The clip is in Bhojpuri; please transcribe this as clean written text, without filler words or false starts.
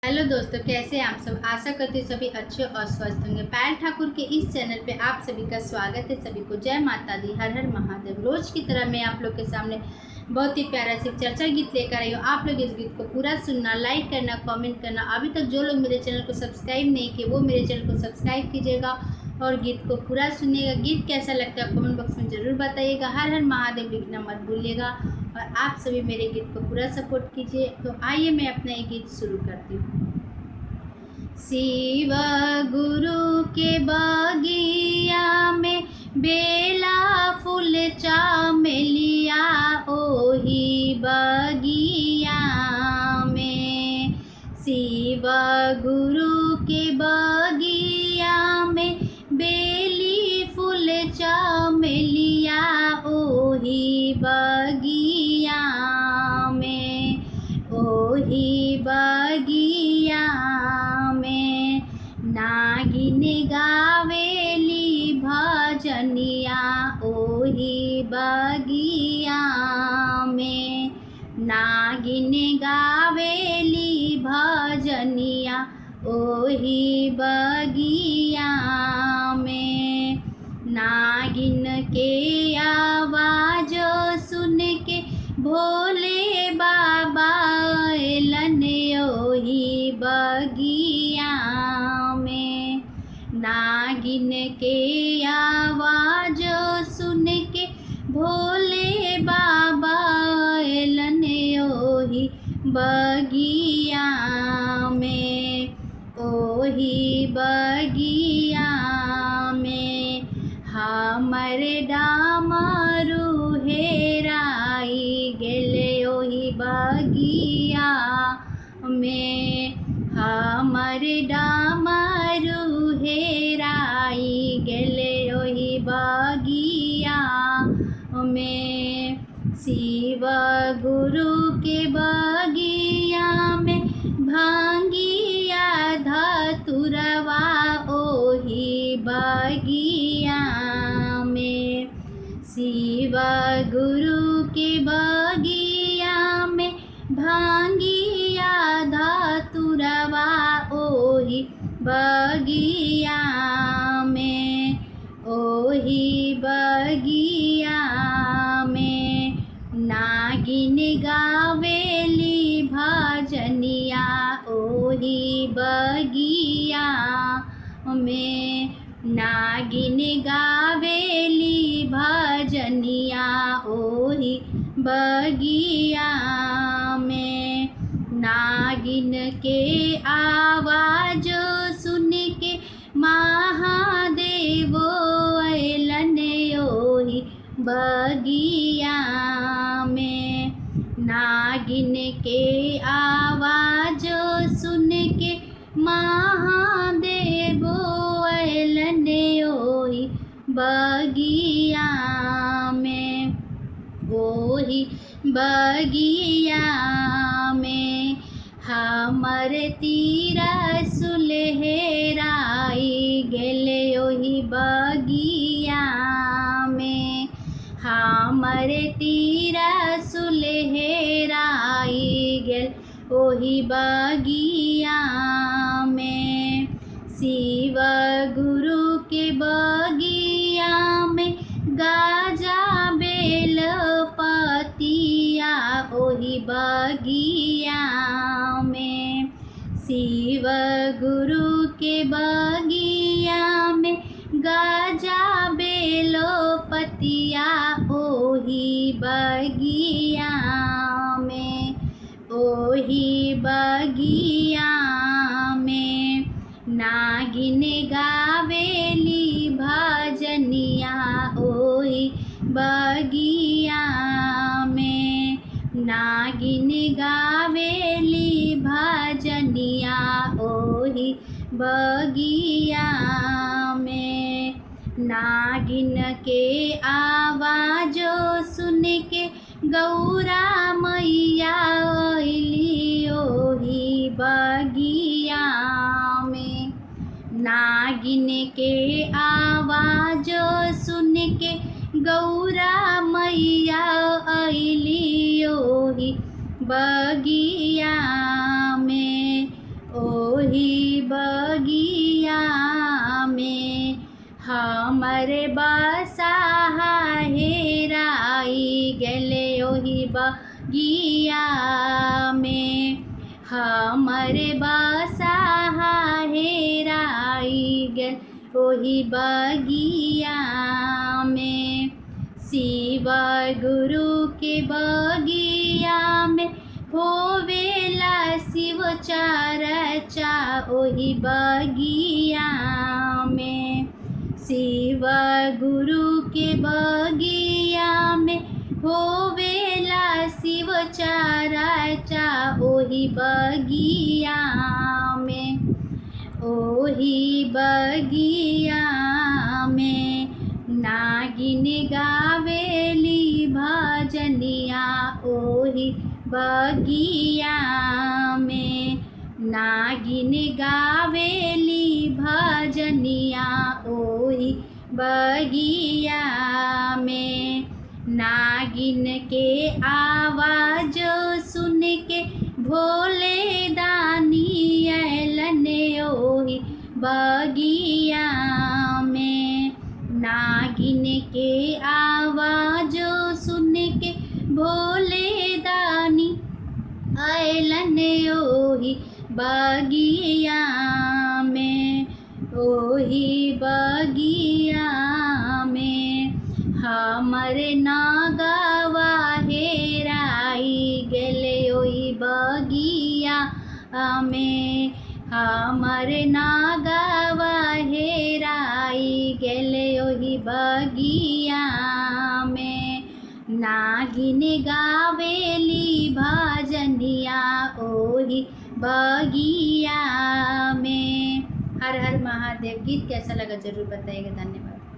हेलो दोस्तों, कैसे हैं आप सब। आशा करती हूँ सभी अच्छे और स्वस्थ होंगे। पायल ठाकुर के इस चैनल पे आप सभी का स्वागत है। सभी को जय माता दी, हर हर महादेव। रोज की तरह मैं आप लोग के सामने बहुत ही प्यारा सी चर्चा गीत लेकर आई हूँ। आप लोग इस गीत को पूरा सुनना, लाइक करना, कमेंट करना। अभी तक जो लोग मेरे चैनल को सब्सक्राइब नहीं किए वो मेरे चैनल को सब्सक्राइब कीजिएगा और गीत को पूरा सुनिएगा। गीत कैसा लगता है कमेंट बॉक्स में ज़रूर बताइएगा। हर हर महादेव लिखना मत भूलिएगा और आप सभी मेरे गीत को पूरा सपोर्ट कीजिए। तो आइए मैं अपना ये गीत शुरू करती हूँ। शिव गुरु के बगिया में बेला फूल चामेलिया, ओही बगिया में। शिव गुरु के बगिया में बेली फूल चामेलिया, ओही बगिया में, ओही बगिया में। नागिन गावेली भजनिया, ओही बगिया में। नागिन गावेली भजनिया, ओही बगिया में। नागिन के आवाज सुन के भोले बाबा अलन, ओही बगिया में। नागिन के आवाज सुन के भोले बाबा अलन, ओही बगिया में, ओही बगिया में। हमर डामरू हेराई गेले, ओही बगिया में। हमर डामरू हेराई गेले, ओही बगिया में। शिव गुरु के बगिया में भांगिया धतुरवा, ओही बगिया में। शिव गुरु के बगिया में भांगिया धतुरवा, ओही बगिया में, ओही बगिया में। नागिन गावेली भजनिया, ओही बगिया में। नागिन गावेली भजनिया, ओही बगिया में। नागिन के आवाज सुन के महादेव अलन, ओही बगिया में। नागिन के आवाज सुन के महादेव अलन, ओही बगिया में, ओही बगिया में। हमर तिरसुल हेराई गेले, ओही बगिया में। हमर तिरसुल हेराई गेल, ओही बगिया में। शिव गुरु के बगिया में गाजा बेल पतिया, ओही बगिया में। शिव गुरु के बगिया में गाजा बेलो पतिया, ओही बगिया में, ओही बगिया में। नागिन गावेली भजनिया, ओही बगिया में। नागिन गावेली भजनिया, ओही बगिया में। नागिन के आवाज सुन के गौरा मैया अइली, ओही बगिया में। नागिन के आवाज सुन के गौरा मैया अइली, ओही बगिया में, हमरे बसाहा हेराई गेले ओही बगिया में, हमरे बसाहा हेराई गेल ओही बगिया में। शिव गुरु के बगिया में होवेला शिव चर्चा ओही बगिया में। शिव गुरु के बगिया में होवेला शिव चर्चा ओही बगिया में। ओही बगिया में नागिन गावेली भजनिया ओही बगिया में। नागिन गावेली भजनिया ओही बगिया में। नागिन के आवाज सुन के भोले दानी अलन ओही बगिया में। नागिन के आवाज सुन के भोले दानी अलन ओही बगिया में। ओही बगिया में हमरे नागवा हेराई गेले ओही बगिया में। हमरे नागवा हेराई गेले ओही बगिया में। नागिन गावेली भजनिया ओही बगिया में। हर हर महादेव। गीत कैसा लगा जरूर बताइएगा। धन्यवाद।